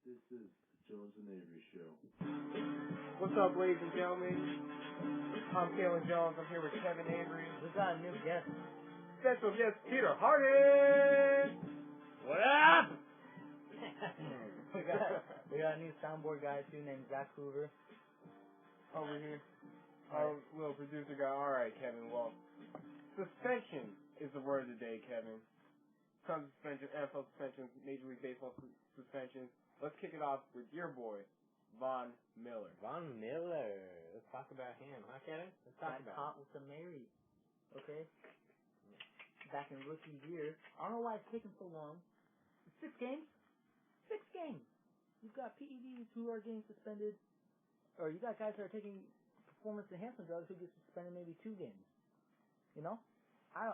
This is the Jones and Avery Show. What's up, ladies and gentlemen? I'm Kaelen Jones. I'm here with Kevin Avery. We got a new guest. Special guest, Peter Harden. What up? we got a new soundboard guy too named Zach Hoover. Over here. Our little producer guy. All right, Kevin. Well, suspension is the word of the day, Kevin. Tons of suspensions, NFL suspensions, Major League Baseball suspensions. Let's kick it off with your boy, Von Miller. Von Miller. Let's talk about him, huh, Kevin? Let's talk about hot with the Mary. Okay? Back in rookie year. I don't know why it's taking so long. 6 games? 6 games. You've got PEDs who are getting suspended. Or you got guys that are taking performance enhancement drugs who get suspended maybe 2 games. You know? I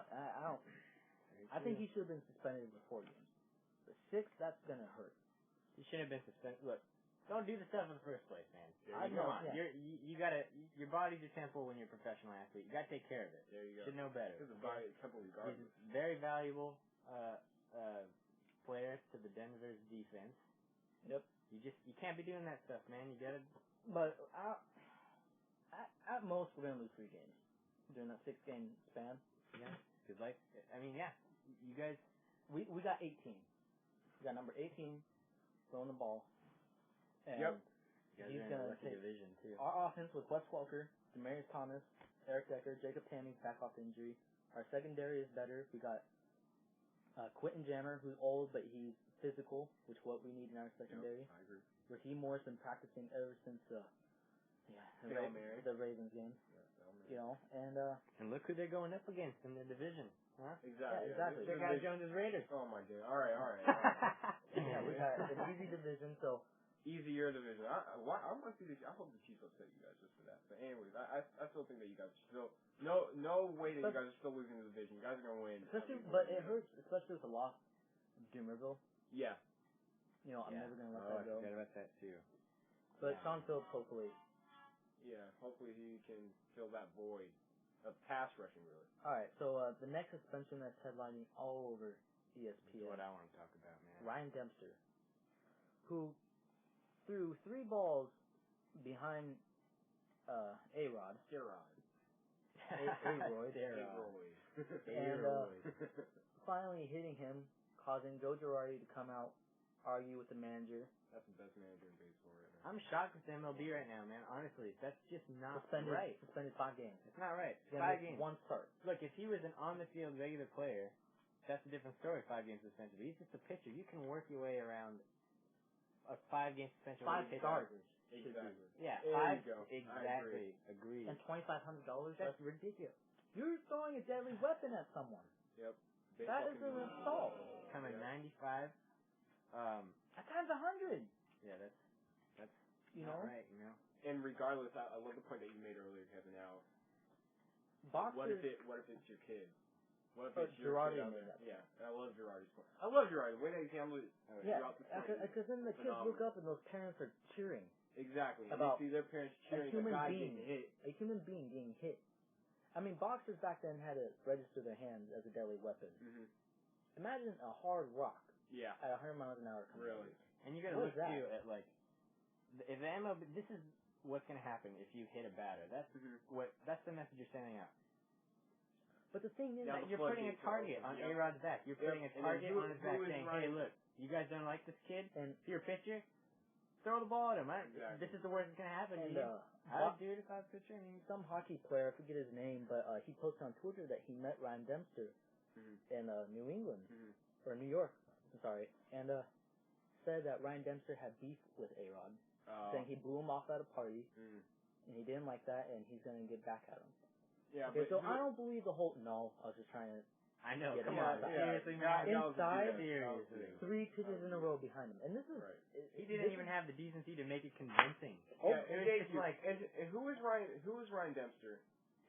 think he should have been suspended for 4 games. But 6, that's gonna hurt. He shouldn't have been suspended. Look, don't do the stuff in the first place, man. I know. Come on. Yeah. You gotta. Your body's your temple when you're a professional athlete. You gotta take care of it. There you go. Should know better. This is a body temple regardless. He's a very valuable player to the Denver's defense. Yep. You can't be doing that stuff, man. You gotta. But at most we're gonna lose 3 games during that 6-game span. Yeah. Cause you guys. We got 18. We got number 18 throwing the ball. And yep. He's gonna take division too. Our offense with Wes Welker, Demarius Thomas, Eric Decker, Jacob Tammy's back off injury. Our secondary is better. We got Quentin Jammer, who's old but he's physical, which is what we need in our secondary. Yep, I agree. Raheem Moore's been practicing ever since the Ravens game. Yeah, you know, and look who they're going up against in the division. Huh? Yeah, Exactly. exactly. They're guys Jones's Raiders. Oh my god. All right. Yeah, we got an easy division, so. Easier division. I want to see this. I hope the Chiefs upset you guys just for that. But anyways, I still think that you guys still no way that you guys are still losing the division. You guys are gonna win. But it hurts, especially with the loss of Dumerville. Yeah. You know, I'm never gonna let that go. I forgot about that too. But Sean Phillips, hopefully. Yeah, hopefully he can fill that void of pass rushing, really. All right, so the next suspension that's headlining all over ESPN. This is what I want to talk about, man. Ryan Dempster, who threw 3 balls behind A-Rod. A-Royd. And finally hitting him, causing Joe Girardi to come out, argue with the manager. That's the best manager in baseball right now. I'm shocked with the MLB right now, man. Honestly, that's just not right. Suspended 5 games. It's not right. 5 games. 1 start. Look, if he was an on-the-field regular player, that's a different story, 5 games suspension. But he's just a pitcher. You can work your way around a 5-game suspension. 5 starts. Exactly. Yeah, there 5. You go. Exactly. Agreed. And $2,500? That's ridiculous. You're throwing a deadly weapon at someone. Yep. That is an assault. Coming 95. At times 100. Yeah, that's you not know? right, you know? And regardless, I love the point that you made earlier, Kevin. Now, Boxers. What if it's your kid? What if it's your Girardi kid out made there? that. Yeah, and I love Girardi's point. I love Girardi. The way that he handled it. Because then the kids look up and those parents are cheering. Exactly. About they see their parents cheering a guy getting hit. A human being getting hit. I mean, boxers back then had to register their hands as a deadly weapon. Mm-hmm. Imagine a hard rock. Yeah. At 100 miles an hour. Really. And you gotta look too at like, if the MLB, this is what's gonna happen if you hit a batter. That's that's the message you're sending out. But the thing is, that you're putting a target on A-Rod's back. You're putting a target on his back, saying, "Hey, look, you guys don't like this kid. And if you're a pitcher, throw the ball at him. Exactly. This is the worst that's gonna happen." And I'd do it if I was a pitcher. I mean, some hockey player, I forget his name, but he posted on Twitter that he met Ryan Dempster in New England or New York. I'm sorry, and said that Ryan Dempster had beef with A-Rod, saying he blew him off at a party, and he didn't like that, and he's going to get back at him. Yeah, okay, so I don't believe the whole. No, I was just trying to. I know. Get Come him on, seriously, man. Inside, seriously. 3 pitches in a row behind him, and this is. Right. He didn't even have the decency to make it convincing. Yeah, it was just like. And who is Ryan Dempster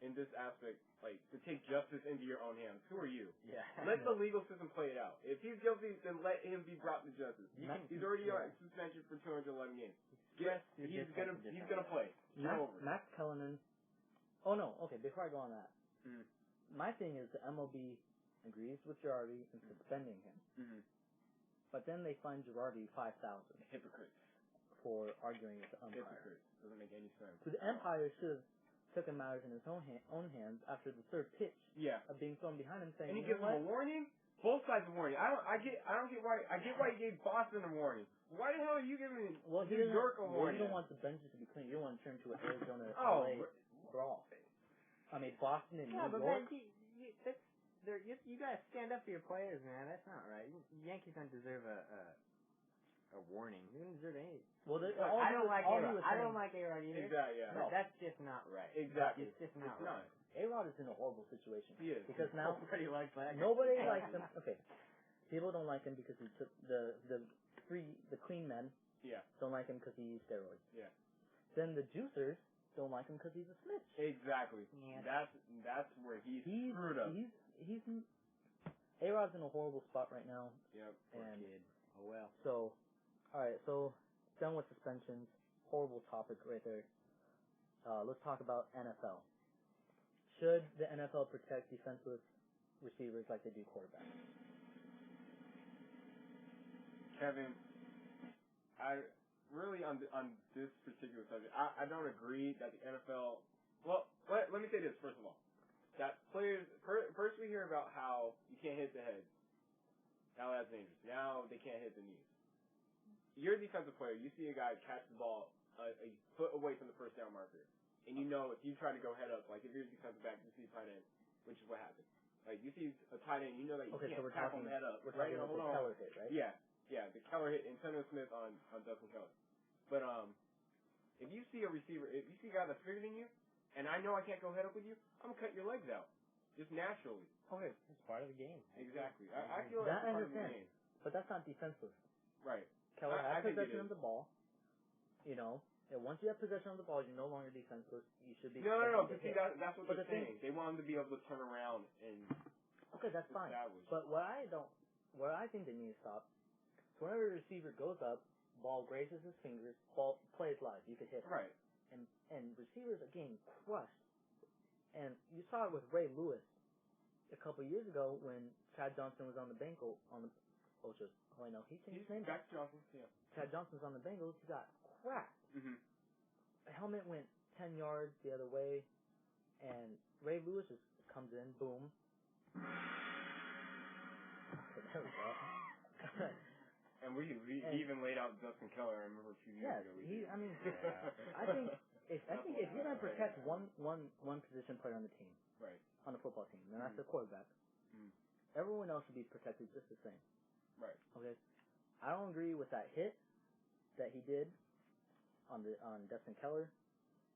in this aspect? Like, to take justice into your own hands. Who are you? Yeah. Let the legal system play it out. If he's guilty, then let him be brought to justice. He's already on suspension for 211 games. He's gonna play. Max Kaelen. Oh no. Okay. Before I go on that, my thing is the MLB agrees with Girardi in suspending him. But then they fined Girardi $5,000 Hypocrites. for arguing with the umpire. Hypocrites. Doesn't make any sense. So the umpire should have taken matters in his own hands after the third pitch of being thrown behind him, saying, and he gives him a warning. Both sides a warning. I don't get why. I get why he gave Boston a warning. Why the hell are you giving New York a warning? You don't want the benches to be clean. You don't want to turn into an Arizona LA brawl. I mean, Boston and New York. Man, you guys stand up for your players, man. That's not right. Yankees don't deserve a warning. They don't deserve any. Well, I don't like A-Rod. I don't like A-Rod either. Exactly. Yeah. But that's just not right. Exactly. It's just not right. A-Rod is in a horrible situation. He is. Because now nobody likes that. Nobody likes him. Okay. People don't like him because he took the clean men. Yeah. Don't like him because he used steroids. Yeah. Then the juicers don't like him because he's a snitch. Exactly. Yeah. That's where he's screwed up. He's A-Rod's in a horrible spot right now. Yep. Poor kid. Oh well. So, all right. So done with suspensions. Horrible topic right there. Let's talk about NFL. Should the NFL protect defenseless receivers like they do quarterbacks? Kevin, I really on this particular subject, I don't agree that the NFL. Well, let me say this first of all. That players first we hear about how you can't hit the head. Now that's dangerous. Now they can't hit the knees. You're a defensive player. You see a guy catch the ball a foot away from the first down marker, and you know if you try to go head up, like if you're a defensive back, you see a tight end, which is what happened. Like you see a tight end, you know that you can't tackle him head up. We're right? talking about the Keller hit, right? Yeah, the Keller hit Antonio Smith on Dustin Keller. But if you see a receiver, if you see a guy that's bigger than you, and I know I can't go head up with you, I'm gonna cut your legs out, just naturally. Okay, it's part of the game. Exactly. I feel like that's part of the game. But that's not defensive. Right. Keller has possession of the ball. You know, and once you have possession of the ball, you're no longer defenseless. You should be. No. But see, that's what they're saying. They want him to be able to turn around and. Okay, that's fine. But what I think they need to stop. So whenever a receiver goes up, ball grazes his fingers, ball plays live. You could hit it. Right. And receivers are getting crushed. And you saw it with Ray Lewis a couple of years ago when Chad Johnson was on the Bengals on the Ocho's. Oh, I know. He changed his name. Back to Johnson. Yeah. Chad Johnson's on the Bengals. He got cracked. Mm-hmm. The helmet went 10 yards the other way, and Ray Lewis just comes in, boom. There we go. And we even laid out Dustin Keller. I remember a few years ago. I think if you're gonna protect one position player on the team, right, on the football team, then that's the quarterback. Everyone else should be protected just the same. Right. Okay. I don't agree with that hit that he did on Dustin Keller.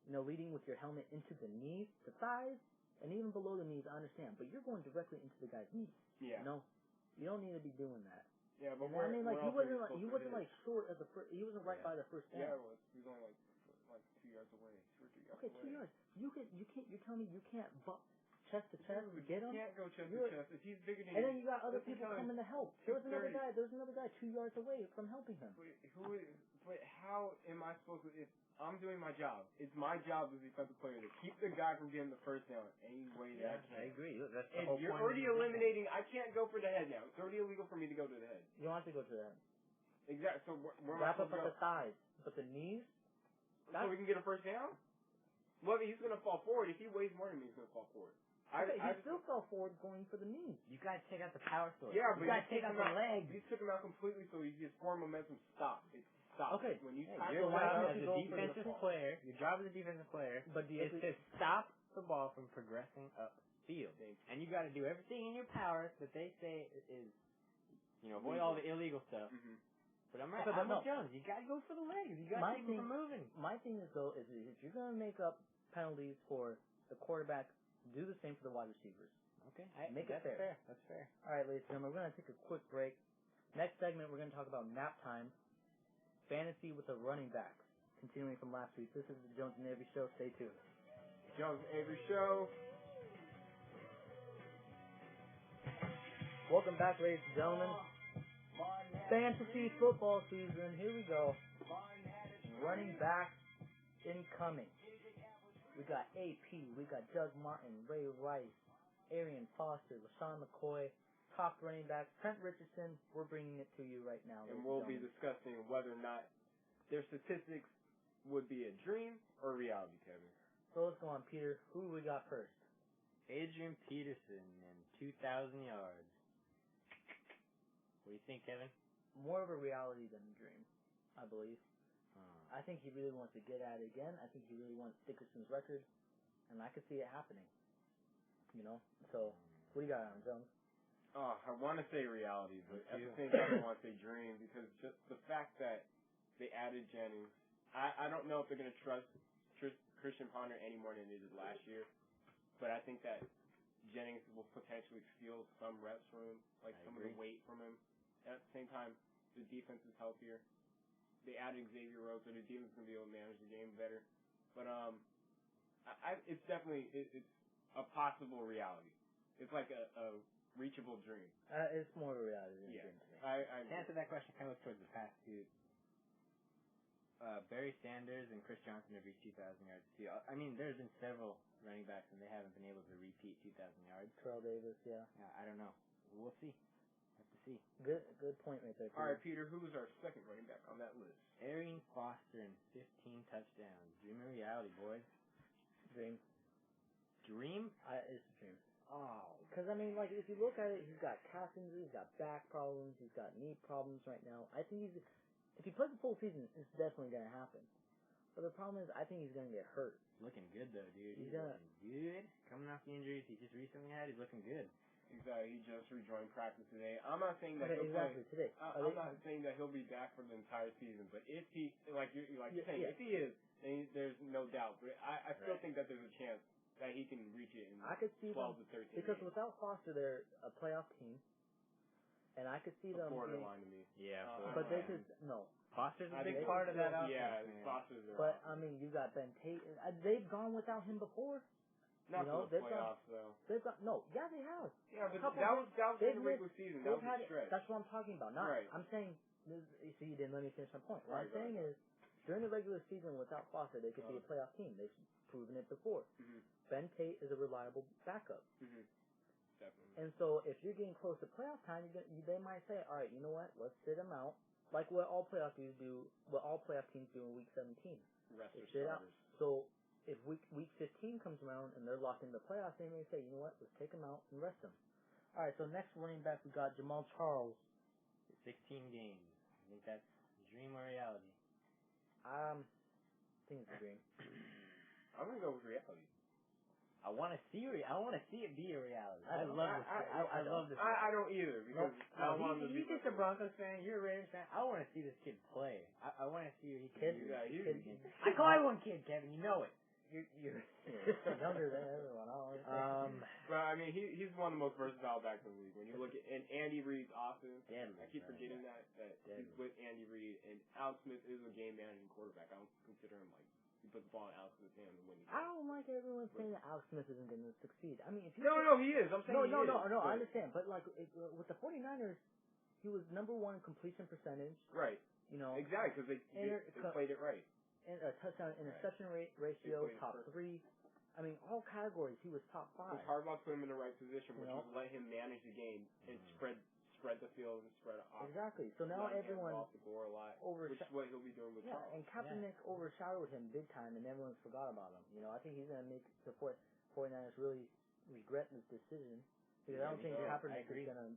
You know, leading with your helmet into the knees, the thighs, and even below the knees. I understand, but you're going directly into the guy's knees. Yeah. You know, you don't need to be doing that. Yeah, but I mean, like he wasn't like short at the first. He wasn't right by the first down. Yeah, it was. He was only like 2 yards away, 2 or 3 yards away. Okay, 2 yards. You're telling me you can't chest to chest get him? You can't go chest to chest if he's bigger than you. And then you got other people coming to help. There's another guy 2 yards away from helping him. But how am I supposed to? If I'm doing my job, it's my job as a defensive player to keep the guy from getting the first down any way that I can. I agree. That's the and whole you're point already eliminating. I can't go for the head now. It's already illegal for me to go to the head. You don't have to go to the head. Exactly. So where am I wrap up supposed to at the thighs, but the knees. So we can get a first down. Well, he's going to fall forward. If he weighs more than me, he's going to fall forward. He still fell forward going for the knees. You got to take out the power source. Yeah, but you got to take out the legs. You took him out completely, so his forward momentum stopped. It stopped. Okay. When you your job as a defensive player, is to stop the ball from progressing upfield. And you got to do everything in your power that they say is, avoid all the illegal stuff. Mm-hmm. But I'm with Jones. You got to go for the legs. You got to keep them from moving. My thing is though is if you're going to make up penalties for the quarterback, do the same for the wide receivers. Okay. Make it fair. That's fair. All right, ladies and gentlemen, we're going to take a quick break. Next segment, we're going to talk about nap time, fantasy with the running backs. Continuing from last week, this is the Jones and Avery Show. Stay tuned. Jones and Avery Show. Welcome back, ladies and gentlemen. Fantasy football season. Here we go. Running backs incoming. We got AP, we got Doug Martin, Ray Rice, Arian Foster, LaShawn McCoy, top running backs. Trent Richardson, we're bringing it to you right now. And we'll be discussing whether or not their statistics would be a dream or reality, Kevin. So let's go on, Peter. Who we got first? Adrian Peterson and 2,000 yards. What do you think, Kevin? More of a reality than a dream, I believe. I think he really wants to get at it again. I think he really wants Dickerson's record, and I could see it happening. So what do you got, Aaron Jones? Oh, I want to say reality, but at the same time I want to say dream, because just the fact that they added Jennings, I don't know if they're going to trust Christian Ponder any more than they did last year, but I think that Jennings will potentially steal some reps from him, like some of the weight from him. At the same time, the defense is healthier. They added Xavier Rhodes, so the defense is going to be able to manage the game better. But it's definitely it's a possible reality. It's like a reachable dream. It's more of a reality than a dream to me. To answer that question, kind of look towards the past two. Barry Sanders and Chris Johnson have reached 2,000 yards too. I mean, there's been several running backs and they haven't been able to repeat 2,000 yards. Terrell Davis, yeah. I don't know. We'll see. Have to see. Good point right there, Peter. All right, Peter, who's our second running back on that list? Arian Foster and 15 touchdowns. Dream or reality, boys? Dream. Dream? It's a dream. Oh. Because, I mean, like, if you look at it, he's got calf injuries, he's got back problems, he's got knee problems right now. I think if he plays the full season, it's definitely going to happen. But the problem is, I think he's going to get hurt. Looking good, though, dude. He's looking good. Coming off the injuries he just recently had, he's looking good. Exactly. He just rejoined practice today. I'm not saying that he'll play today. I'm not saying that he'll be back for the entire season. But if he, like you're saying, if he is, then there's no doubt. But I still think that there's a chance that he can reach it in I could see 12 to 13 because games. without Foster, they're a playoff team. And I could see them. Borderline to me. Yeah, but they could no. Foster's a big part of that offense. Yeah, man. Foster's their But offense. I mean, you got Ben Tate. They've gone without him before. Not for the playoffs, though. They've got yeah, they have. Yeah, but that was in the regular season. That was a stretch. That's what I'm talking about. Not right. I'm saying. See, you didn't let me finish my point. What I'm saying is, during the regular season without Foster, they could be a playoff team. They've proven it before. Mm-hmm. Ben Tate is a reliable backup. Mm-hmm. Definitely. And so, if you're getting close to playoff time, they might say, "All right, you know what? Let's sit him out." Like what all playoff teams do. What all playoff teams do in Week 17. Rest they their sit out. starters. So if week 15 comes around and they're locked in the playoffs, they may say, "You know what? Let's take him out and rest him." All right. So next running back we got Jamal Charles. 16 games. I think that's dream or reality. I think it's a dream. I'm gonna go with reality. I want to see it be a reality. I love this. I don't either because I don't want him to be. He's just a Broncos fan. You're a Raiders fan. I want to see this kid play. I want to see what he can do. I call everyone kid, Kevin. You know it. You're younger than everyone. But I mean, he's one of the most versatile backs in the league. When you look at Andy Reid's offense, I keep forgetting that he's with Andy Reid, and Alex Smith is a game managing quarterback. I don't consider him like. He puts the ball in Alex's hands and win the game. I don't like everyone saying that Alex Smith isn't going to succeed. I mean, if you No, he is. I'm saying no, I understand. But like with the 49ers, he was number one in completion percentage. Right. You know exactly because they played it right. And a touchdown interception ratio top 3. I mean, all categories he was top 5. Because Harbaugh put him in the right position, which was let him manage the game and spread the field and spread off. Exactly. So now everyone off the board a lot, which is what he'll be doing with Charles. And Kaepernick overshadowed him big time, and everyone's forgot about him. You know, I think he's going to make the 49ers really regret this decision because I don't think Kaepernick is going to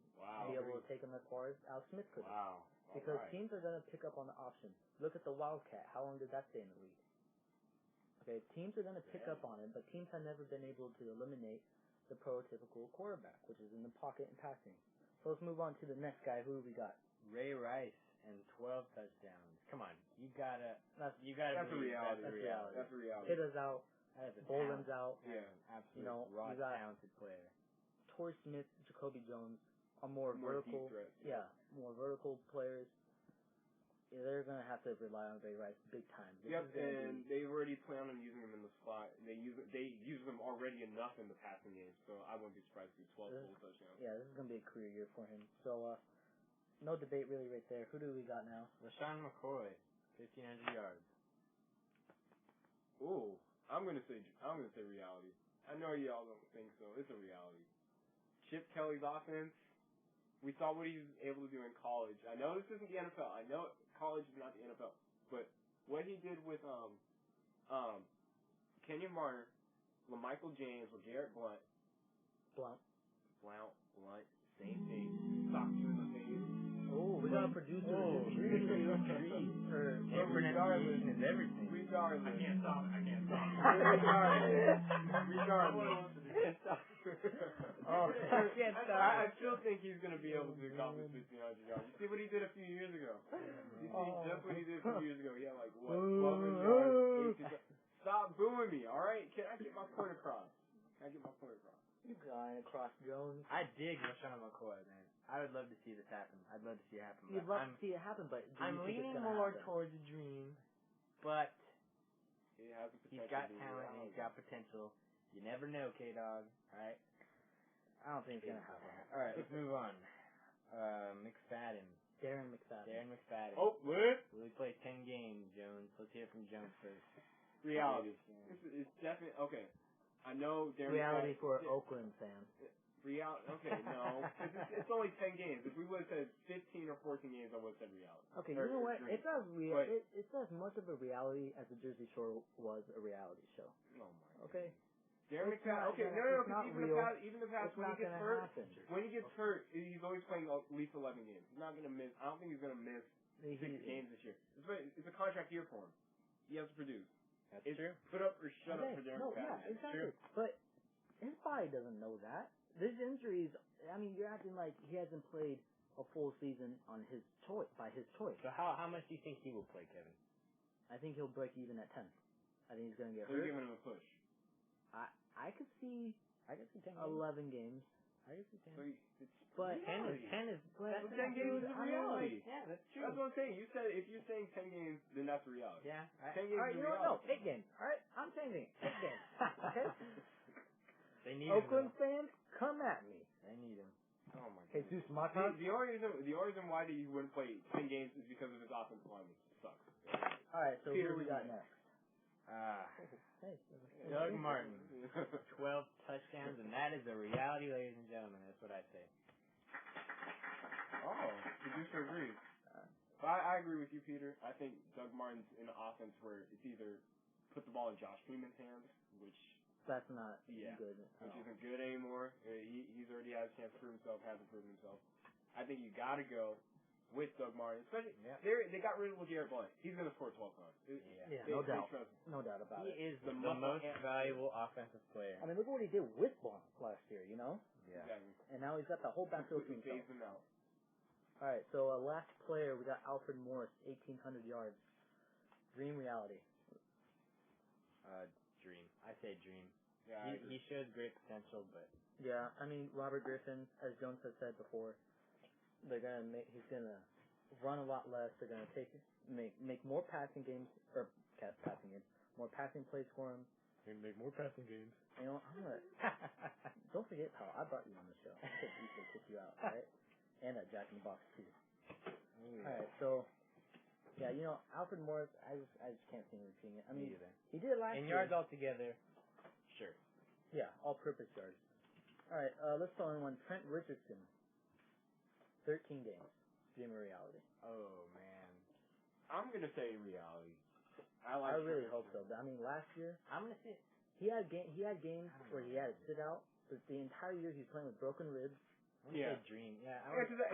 be able to take him as far as Alex Smith could. Wow. Because teams are going to pick up on the option. Look at the Wildcat. How long did that stay in the league? Okay, teams are going to pick up on it, but teams have never been able to eliminate the prototypical quarterback, which is in the pocket and passing. So let's move on to the next guy. Who we got? Ray Rice and 12 touchdowns. Come on, you gotta. That's a reality. That's a reality. Kitta's out. Boland's out. Yeah, absolutely. Raw, talented player. Torrey Smith, Jacoby Jones are more vertical. Deep threats, more vertical players. Yeah, they're gonna have to rely on Ray Rice big time. And they already plan on using him in the slot. They use him already enough in the passing game, so I wouldn't be surprised to see 12 full touchdowns. Yeah, this is gonna be a career year for him. So no debate really right there. Who do we got now? LaShawn McCoy, 1,500 yards. Ooh, I'm gonna say reality. I know y'all don't think so. It's a reality. Chip Kelly's offense We saw what he was able to do in college. I know this isn't the NFL. I know college is not the NFL. But what he did with Kenyon Marner, LaMichael James, LeGarrette Blount, same thing. Socked you in the face. Oh, we got a producer. Pronunciation is everything. Regardless. I can't stop. Regardless. Oh, I still think he's going to be able to accomplish 1,500 yards. You see what he did a few years ago? You see just what he did a few years ago. He had like, what, 1,200 yards? Stop booing me, all right? Can I get my point across? You going across Jones. I dig LaShawn McCoy, man. I would love to see this happen. I'd love to see it happen. You'd love to see it happen, but I'm leaning more towards a dream, but He has the he's potential got to be talent and he's got potential. You never know, K-Dog. All right? I don't think it's going to happen. All right, let's move on. McFadden. Darren McFadden. Oh, what? Will he play 10 games, Jones? Let's hear from Jones first. Reality. This is definitely, okay. I know Darren Reality McFadden, for Oakland fans. Reality, okay, no. It's only 10 games. If we would have said 15 or 14 games, I would have said reality. Okay, you know what? Dream. It's as much of a reality as the Jersey Shore was a reality show. Oh, my God. Okay? Darren McFadden, okay, no, because even the past, when he gets hurt, he's always playing at least 11 games. He's not going to miss, I don't think he's going to miss 6 games this year. It's a contract year for him. He has to produce. That's true. Put up or shut up for Darren McFadden. Yeah, exactly. But his body doesn't know that. There's injuries. I mean, you're acting like he hasn't played a full season on his choice, by his choice. So how much do you think he will play, Kevin? I think he'll break even at 10. I think he's going to get They're hurt. giving him a push. I could see 10 11 games. I could see 10. But 10 is 10 games is a reality. Yeah, that's true. That's what I'm saying. If you're saying 10 games, then that's reality. Yeah. 10 games all right, is you know reality. what? No, 8 games. All right, I'm changing. 8 games. Okay? They need Oakland him. fans, come at me. They need him. Oh my God. Jesus Mata. The only reason why he wouldn't play 10 games is because of his offensive line, which sucks. All right, so Peter, who we got next? Hey, Doug Martin. 12 touchdowns, and that is a reality, ladies and gentlemen. That's what I say. Oh, producer agrees. I agree with you, Peter. I think Doug Martin's in an offense where it's either put the ball in Josh Freeman's hands, which that's not good. Which isn't good anymore. He's already had a chance to prove himself, hasn't proven himself. I think you got to go with Doug Martin, especially they got rid of LeGarrette Blount. He's going to score 12 times. No doubt about it. He is the most valuable offensive player. I mean, look at what he did with Blount last year, you know? Yeah. Exactly. And now he's got the whole backfield to himself. Phased him out. All right, so last player, we got Alfred Morris, 1,800 yards. Dream, reality? Dream. I say dream. Yeah, he shows great potential, but yeah, I mean Robert Griffin, as Jones has said before, he's gonna run a lot less. They're gonna make more passing games more passing plays for him. They're gonna make more passing games. You know, don't forget how I brought you on the show. I could easily kick you out, right? And a Jack in the Box too. All right, so. Yeah, you know, Alfred Morris, I just can't see him repeating it. I mean, he did it last year. In yards altogether, sure. Yeah, all-purpose yards. All right, let's throw in one. Trent Richardson, 13 games. Dream or reality? Oh, man. I'm going to say reality. I really hope so. But, I mean, last year, I'm going to say he had games where he had to sit out, but the entire year he was playing with broken ribs. Yeah, dream. Yeah,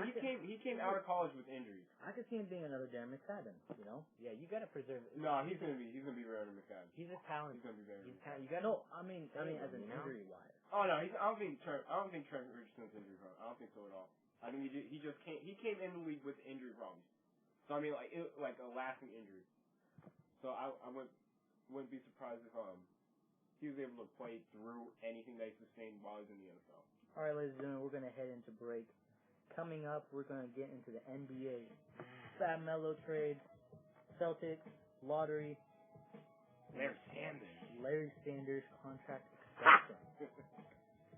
he came out of college with injuries. I could see him being another Darren McFadden. You know? Yeah, you got to preserve it. No, he's gonna be better than McFadden. He's a talent. He's gonna be better. You got I mean, as an injury wise. Oh no, I don't think Trent Richardson's injury prone. I don't think so at all. I think he came in the league with injury problems. So I mean, like a lasting injury. So I wouldn't be surprised if he was able to play through anything that he sustained while he's in the NFL. All right, ladies and gentlemen, we're going to head into break. Coming up, we're going to get into the NBA. Fab Melo trade, Celtics, lottery. Larry Sanders contract extension.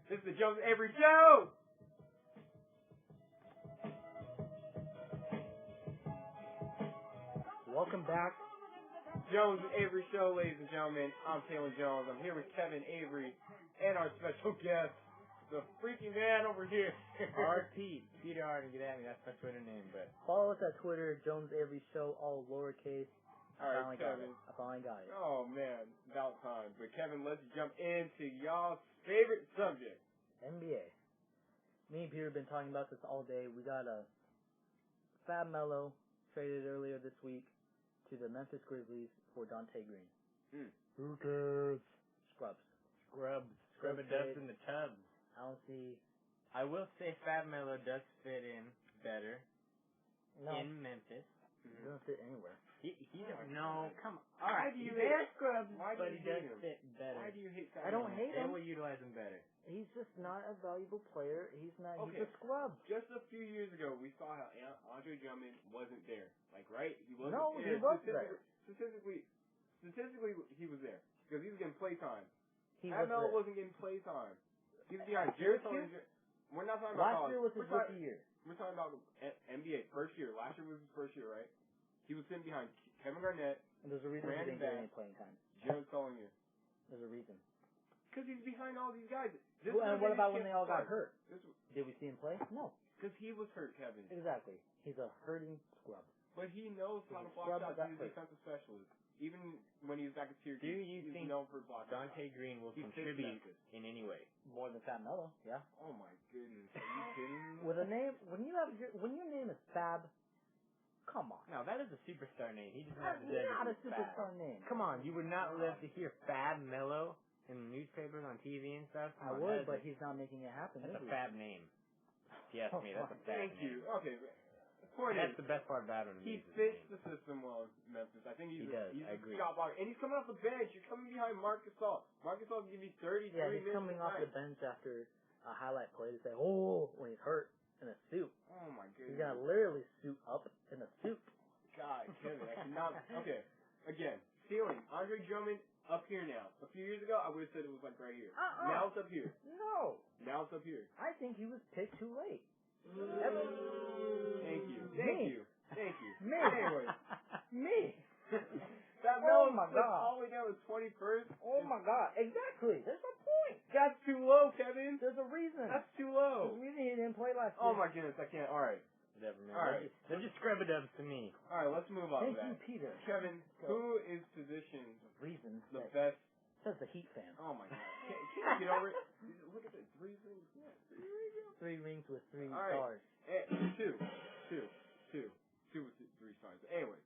This is the Jones Avery Show! Welcome back. Jones Avery Show, ladies and gentlemen. I'm Kaelen Jones. I'm here with Kevin Avery and our special guest, the freaking man over here. RP, Peter Harden, get at me. That's my Twitter name, but. Follow us at Twitter, Jones Avery Show, all lowercase. All right, Kevin. I finally got it. Oh, man. About time. But, Kevin, let's jump into y'all's favorite subject. NBA. Me and Peter have been talking about this all day. We got a Fab Melo traded earlier this week to the Memphis Grizzlies for Dante Green. Who cares? Scrubs. Scrub-a-dubs in the tubs. I don't see. I will say Fab Melo does fit in better in Memphis. He doesn't fit anywhere. He don't know. Come on. All right. He's scrubs, but he does fit better. Why do you hate Fab I don't hate They him. will utilize him better. He's just not a valuable player. He's not. Okay. He's a scrub. Just a few years ago, we saw how Andre Drummond wasn't there. Like, right? He wasn't No, there. he was there. Statistically, he was there. Because he was getting playtime. Fab Melo wasn't getting playtime. He was behind Jared Allen. We're not talking about last year was his rookie year. We're talking about NBA first year. Last year was his first year, right? He was sitting behind Kevin Garnett. And there's a reason he didn't get any playing time. Jared Allen. There's a reason. Because he's behind all these guys. And what about when they all got hurt? Did we see him play? No. Because he was hurt, Kevin. Exactly. He's a hurting scrub. But he knows how to block shots. He's a defensive specialist. Even when he was back at Syracuse, he's known for blocking Dante shots. Green will contribute in any way? More than Fab Melo, yeah. Oh my goodness, are you kidding me? With a name, when your name is Fab, come on. No, that is a superstar name. He doesn't That's have to not a Fab. superstar name. Come on, you would not live to hear Fab Melo in the newspapers on TV and stuff. I would, but he's not making it happen. That's a Fab name. Yes, me. That's a Fab name. Thank you. Okay. That's the best part about him. He fits the system well in Memphis. I think he does. He's I agree. Shot blocker. And he's coming off the bench. You're coming behind Marc Gasol. Marc Gasol can give you 30, yeah, 30 he's minutes. Coming off the bench after a highlight play to say, oh, when he's hurt in a suit. Oh my goodness. He's got to literally suit up in a suit. God, Kevin, I cannot. Okay, again, ceiling. Andre Drummond up here now. A few years ago, I would have said it was like right here. Now it's up here. No. Now it's up here. I think he was picked too late. Thank you. Thank you. Me. Anyway. Me. That oh my God. All the way down to 21st. Oh my God. Exactly. There's no point. That's too low, Kevin. There's a reason. That's too low. There's a reason he didn't play last year. Oh my goodness, I can't. All right. Whatever, man. All right. They're just scrub-a-dubs to me. All right, let's move on to Thank that. you, Peter. Kevin, who is positioned the best? Says the Heat fan. Oh my God. Can't get over it. Look at the 3 rings. Yeah, 3 rings. 3 rings with 3 All right. stars. Two with 3 stars. Anyway.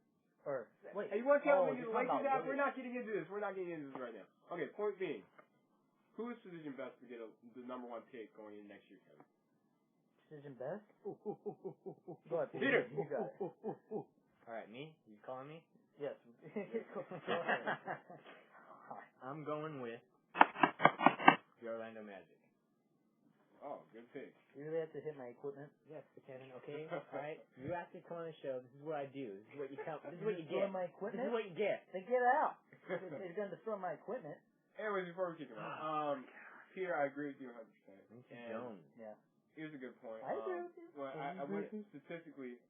Wait. Hey, you want to tell me you're the talking Lakers about out? We're not getting into this. right now. Okay, point being, who is positioned best to get the number 1 pick going in next year, Kevin? Decision best? Go ahead, Peter. You got it. All right, me? You calling me? Yes. Go ahead. I'm going with the Orlando Magic. Oh, good pick. You really have to hit my equipment? Yes, Kevin. Okay. All right. You asked me to come on the show. This is what I do. This is what you tell. This is what you get. My equipment? This is what you get. Then get out. It's going to destroy my equipment. Anyways, before we keep going, Peter, I agree with you 100%. Jones. Yeah. Here's a good point. I agree with you. Well, I went statistically,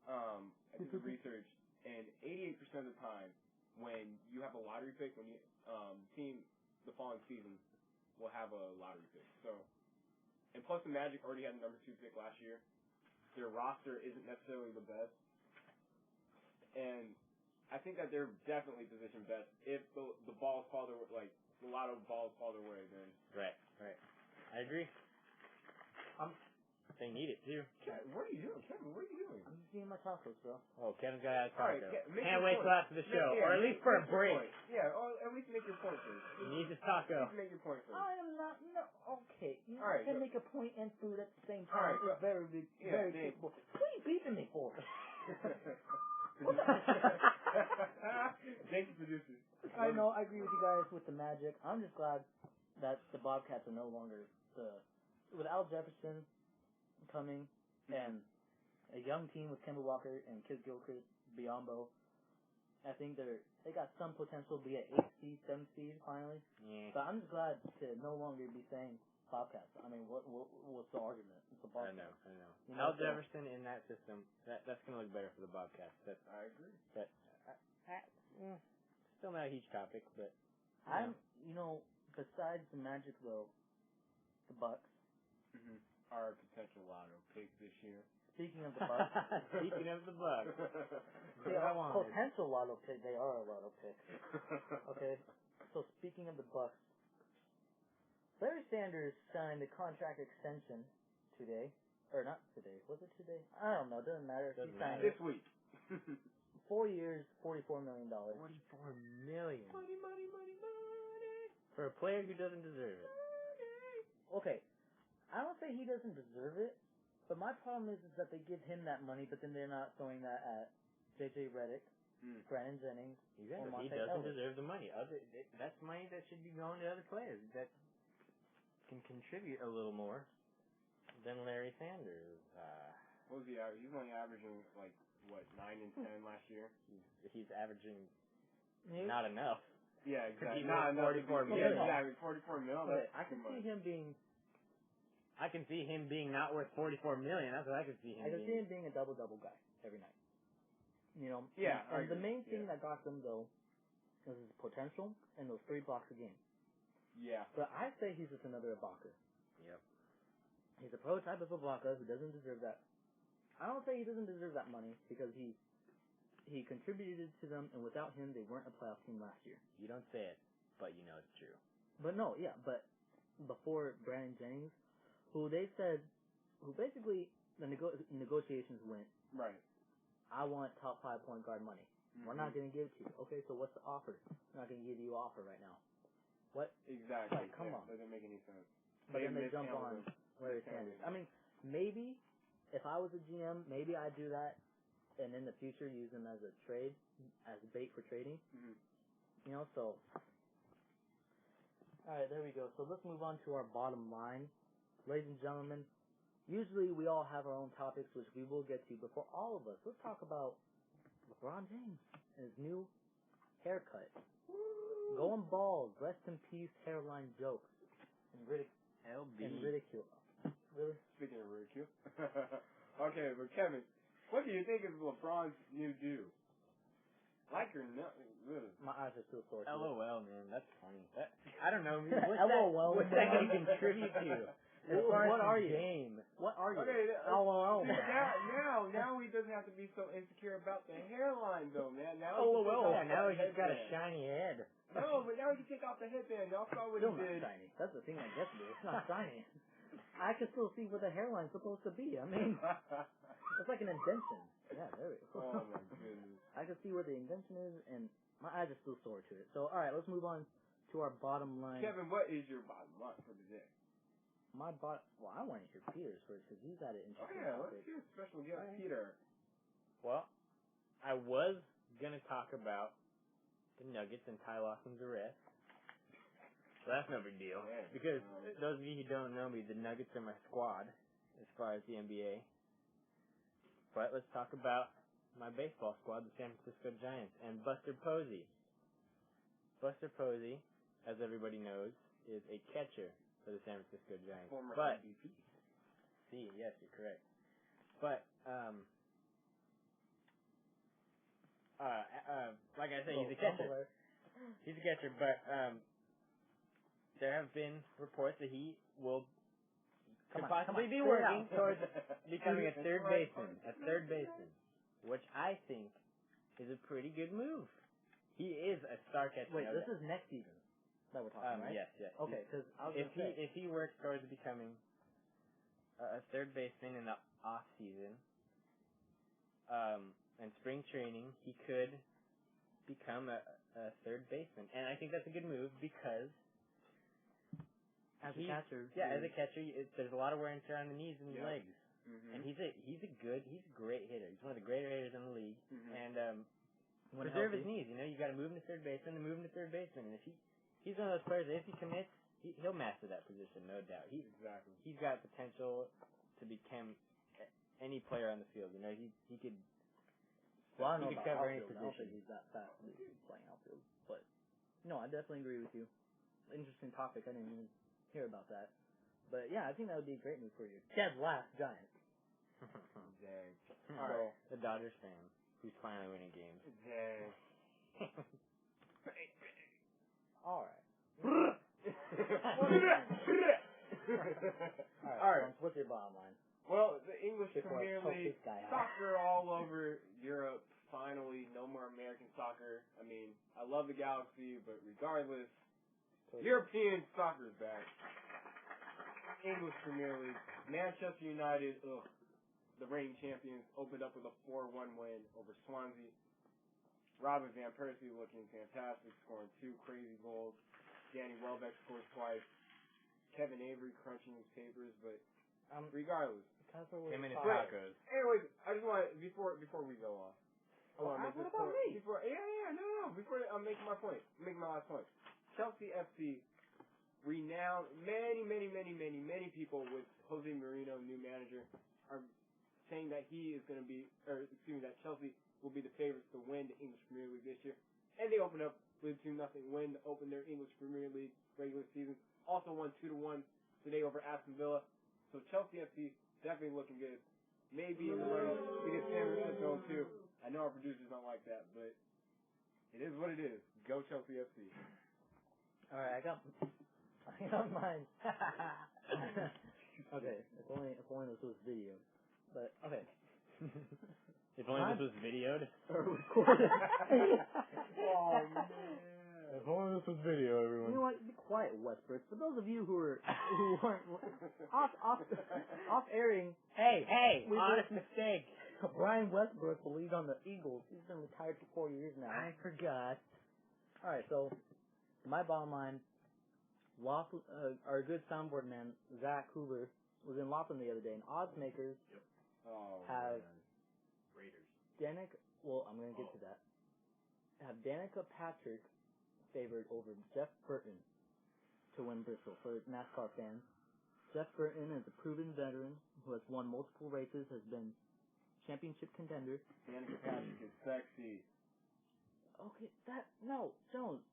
I did the research, and 88% of the time, when you have a lottery pick, when you team the following season will have a lottery pick. So, and plus the Magic already had the number 2 pick last year. Their roster isn't necessarily the best, and I think that they're definitely positioned best if the balls fall their way, like a lot of balls fall their way. Then right. I agree. They need it too. Kevin, what are you doing, Kevin? What are you doing? I'm just eating my tacos, bro. Oh, Kevin's got to have a taco. Right, can't wait till after the show, or at least for a break. Yeah, or at least make your point first. He needs his taco. Make your point first. I am not. No. Okay. You All right, can make a point and food at the same All time. right, It's very big. Yeah, very capable. What are you beeping me for? Thank you, producer. I know. I agree with you guys with the Magic. I'm just glad that the Bobcats are no longer with Al Jefferson coming and a young team with Kemba Walker and Kid Gilchrist, Biyombo. I think they got some potential to be an 8 seed, 7 seed finally. Yeah. But I'm just glad to no longer be saying Bobcats. I mean, what's the argument? It's a Bobcats. I know. You know, Al Jefferson in that system, that's going to look better for the Bobcats. I agree. But still not a huge topic, but besides the Magic though, the Bucks, Our potential lotto pick this year. Speaking of the Bucks. Speaking of the Bucks. They are potential lotto pick. They are a lotto pick. Okay. So speaking of the Bucks, Larry Sanders signed a contract extension today. Or not today. Was it today? I don't know. It doesn't matter. Doesn't He signed This week. 4 years, $44 million. $44 million. Money. For a player who doesn't deserve it. Okay. I don't say he doesn't deserve it, but my problem is that they give him that money, but then they're not throwing that at J.J. Redick, Brandon Jennings, or He doesn't deserve the money. That's money that should be going to other players that can contribute a little more than Larry Sanders. What was he averaging? He's only averaging, 9 and 10 last year? He's averaging not enough. Yeah, exactly. Not enough. 44 million. Yeah, exactly. 44 million. Okay, I can see him being... I can see him being not worth $44 million. That's what I can see him being. I can see him being a double-double guy every night. You know? Yeah, and the main thing that got them, though, was his potential and those 3 blocks a game. Yeah. But I say he's just another Ibaka. Yep. He's a prototype of Ibaka who doesn't deserve that. I don't say he doesn't deserve that money because he contributed to them, and without him, they weren't a playoff team last year. You don't say it, but you know it's true. But no, yeah, but before Brandon Jennings, who basically the negotiations went, right. I want top 5 point guard money. We're not going to give it to you. Okay, so what's the offer? We're not going to give you an offer right now. What? Exactly. Like, come on. Doesn't make any sense. But then they jump on Larry Sanders. I mean, maybe if I was a GM, maybe I'd do that, and in the future use him as a trade, as bait for trading. You know, so. All right, there we go. So let's move on to our bottom line. Ladies and gentlemen, usually we all have our own topics, which we will get to, but for all of us, let's talk about LeBron James and his new haircut. Going bald, rest in peace, hairline jokes. And ridicule. Really? Speaking of ridicule. Okay, but Kevin, what do you think of LeBron's new do? Like or not? Really? My eyes are still sore. LOL, man. That's funny. I don't know. What's that going to contribute to? What are you? Game. What are you? Okay, LOL. Now he doesn't have to be so insecure about the hairline, though, man. Now now he's just got a shiny head. No, but now he can take off the headband. Now saw what Still he did. not shiny. That's the thing that gets me. It's not shiny. I can still see where the hairline's supposed to be. I mean, it's like an indention. Yeah, there we go. Oh my goodness. I can see where the indention is, and my eyes are still sore to it. So, all right, let's move on to our bottom line. Kevin, what is your bottom line for today? Well, I want to hear Peter's first because he's got an interesting let's topic. hear special guest Peter. Well, I was going to talk about the Nuggets and Ty Lawson's arrest. So that's no big deal. Because those of you who don't know me, the Nuggets are my squad as far as the NBA. But let's talk about my baseball squad, the San Francisco Giants, and Buster Posey. Buster Posey, as everybody knows, is a catcher for the San Francisco Giants. Former MVP. Yes, you're correct. But, like I said, he's a catcher. He's a catcher, but, there have been reports that he could possibly be working towards becoming a third baseman, which I think is a pretty good move. He is a star catcher. Wait, this is next season that we're talking, right? Yes. Okay, because if he works towards becoming a third baseman in the off season, and spring training, he could become a third baseman, and I think that's a good move because as a catcher, there's a lot of wear and tear on the knees and the legs, and he's a great hitter. He's one of the greater hitters in the league, and preserve his knees. You know, you got to move him to third baseman and move him to third baseman, and if he's one of those players that if he commits, he'll master that position, no doubt. He's got potential to become any player on the field. You know, he could. Well, I don't know he could about cover any outfield. I don't position. think he's that fast playing outfield, but no, I definitely agree with you. Interesting topic. I didn't even hear about that, but yeah, I think that would be a great move for you. Dead last Giants. Dang. All right, the Dodgers fan who's finally winning games. Dang. All right. All right. your bottom line? Well, the English Before I Premier choke League, this guy out. soccer all over Europe. Finally, no more American soccer. I mean, I love the Galaxy, but regardless, European soccer's back. English Premier League. Manchester United, the reigning champions, opened up with a 4-1 win over Swansea. Robin van Persie looking fantastic, scoring 2 crazy goals. Danny Welbeck scores twice. Kevin Avery crunching his papers, but regardless. Him and his tacos. Anyways, I just want to, before we go off. What about me? Before I'm making my point. I'm making my last point. Chelsea FC, renowned, many people with Jose Mourinho, new manager, are saying that that Chelsea will be the favorites to win the English Premier League this year. And they opened up with a 2-0 win to open their English Premier League regular season. Also won 2-1 today over Aston Villa. So Chelsea FC definitely looking good. Maybe in the running to get Standard in the zone too. I know our producers don't like that, but it is what it is. Go Chelsea FC. All right, I got mine. Okay, if only this was video, but okay. If only this was videoed. Or recorded. Oh man. If only this was video, everyone. You know what? Be quiet, Westbrook. For those of you who weren't off airing. Hey, honest mistake. Brian Westbrook, the lead on the Eagles. He's been retired for 4 years now. I forgot. All right, so my bottom line, our good soundboard man Zach Hoover was in Laughlin the other day, and odds makers have Raiders. I'm going to get to that. Have Danica Patrick favored over Jeff Burton to win Bristol for NASCAR fans. Jeff Burton is a proven veteran who has won multiple races, has been championship contender. Danica Patrick is sexy. Okay, Jones.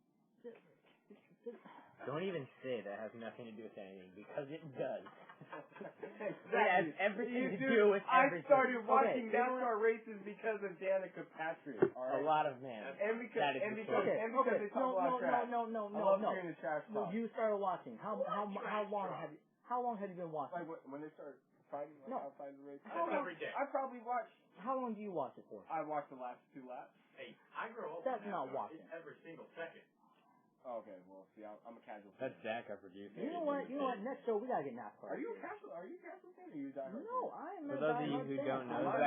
Don't even say that has nothing to do with anything, because it does. Exactly. It has everything to do with everything. I started watching NASCAR races because of Danica Patrick. A lot of men. And because they talk a lot of trash. No. I love hearing the trash talk. You started watching. How long have you been watching? Like when they start fighting outside the race. Every day. I probably watched. How long do you watch it for? I watched the last 2 laps. Hey, I grow up. That's not watching. It's every single second. Oh, okay, well, see, I'm a casual fan. That's Zach, our producer. You know what? Next show we gotta get NASCAR. Are you a casual fan? Or are you a diehard? No, I am For a those of diehard you who fan. don't know, My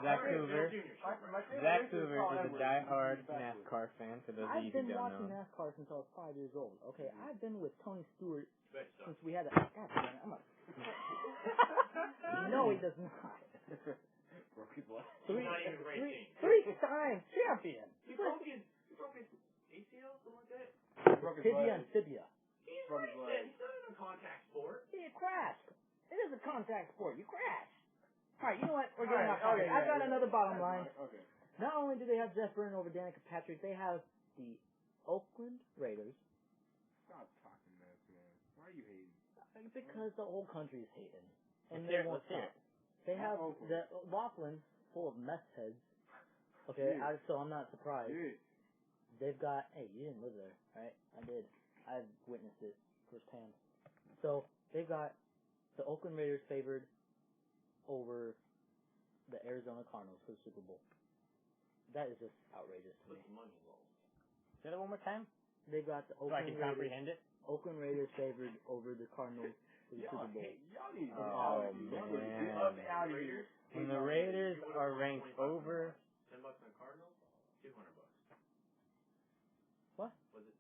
Zach Hoover is a diehard NASCAR fan. For those of you who I've been don't watching know, NASCAR since I was 5 years old. Okay, I've been with Tony Stewart since we had a. God damn it, No, he does not. Broke his leg. Three-time champion. He broke his ACL, something like that. Tibia and tibia. He's racing. He's not in a contact sport. He crashed. It is a contact sport. You crash. All right, you know what? We're getting off topic. I've got another bottom line. Okay. Not only do they have Jeff Burton over Danica Patrick, they have the Oakland Raiders. Stop talking mess, man. Why are you hating? Because the whole country is hating. And Let's they hear it, won't let's hear stop. They have the Laughlin full of mess heads. Okay, so I'm not surprised. Dude. They've got, hey, you didn't live there, right? I did. I've witnessed it firsthand. So they've got the Oakland Raiders favored over the Arizona Cardinals for the Super Bowl. That is just outrageous to me. Money roll. say that one more time, They've got the so I can comprehend it. Oakland Raiders favored over the Cardinals for the Super Bowl. Y'all need to get Oh, up out of here. When the Raiders are ranked over, $10 on Cardinals, $200. What? Was it?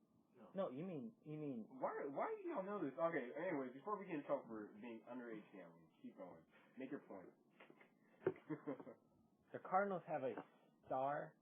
No, you mean. Why do y'all know this? Okay, anyways, before we get in trouble for being underage gambling, keep going. Make your point. the Cardinals have a star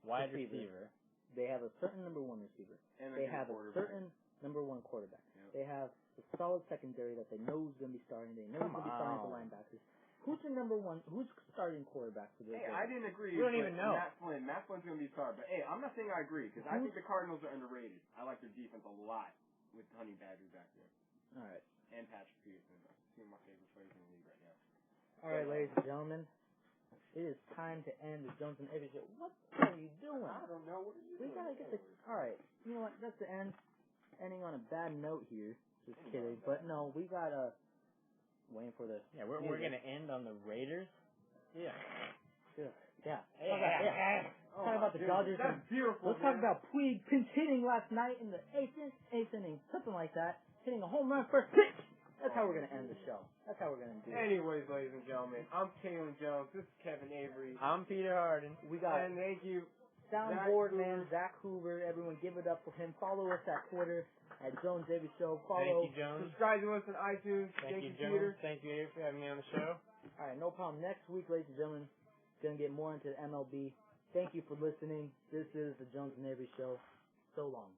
wide receiver. They have a certain number one receiver. And They have a certain number one quarterback. Yep. They have a solid secondary that they know is going to be starting. They know is going to be starting for linebackers. Who's your number one? Who's starting quarterback for the? Hey, I didn't agree. We don't even know. Matt Flynn's going to be a star. But hey, I'm not saying I agree because I think the Cardinals are underrated. I like their defense a lot with Honey Badger back there. All right. And Patrick Peterson. Two of my favorite players in the league right now. All right, ladies and gentlemen. It is time to end the Jones and Avery show. What are you doing? I don't know. What are you doing? We gotta get the. All right. You know what? That's the end. Ending on a bad note here. Just kidding. But no, we gotta Waiting for the. Yeah, we're gonna end on the Raiders. Yeah. Yeah. Yeah. Oh, Talk about the Dodgers. That's beautiful. Let's talk about Puig pinch hitting last night in the eighth inning, something like that, hitting a home run first pitch. That's how we're gonna end the show. That's how we're gonna do it. Anyways, ladies and gentlemen, I'm Kaelen Jones. This is Kevin Avery. I'm Peter Harden. We got And thank you, soundboard man Zach Hoover. Everyone, give it up for him. Follow us at Twitter at Jones Avery Show. Follow. Thank you, Jones. Subscribe to us on iTunes. Thank you, Peter. Jones. Thank you, Avery, for having me on the show. All right, no problem. Next week, ladies and gentlemen, gonna get more into the MLB. Thank you for listening. This is the Jones and Avery Show. So long.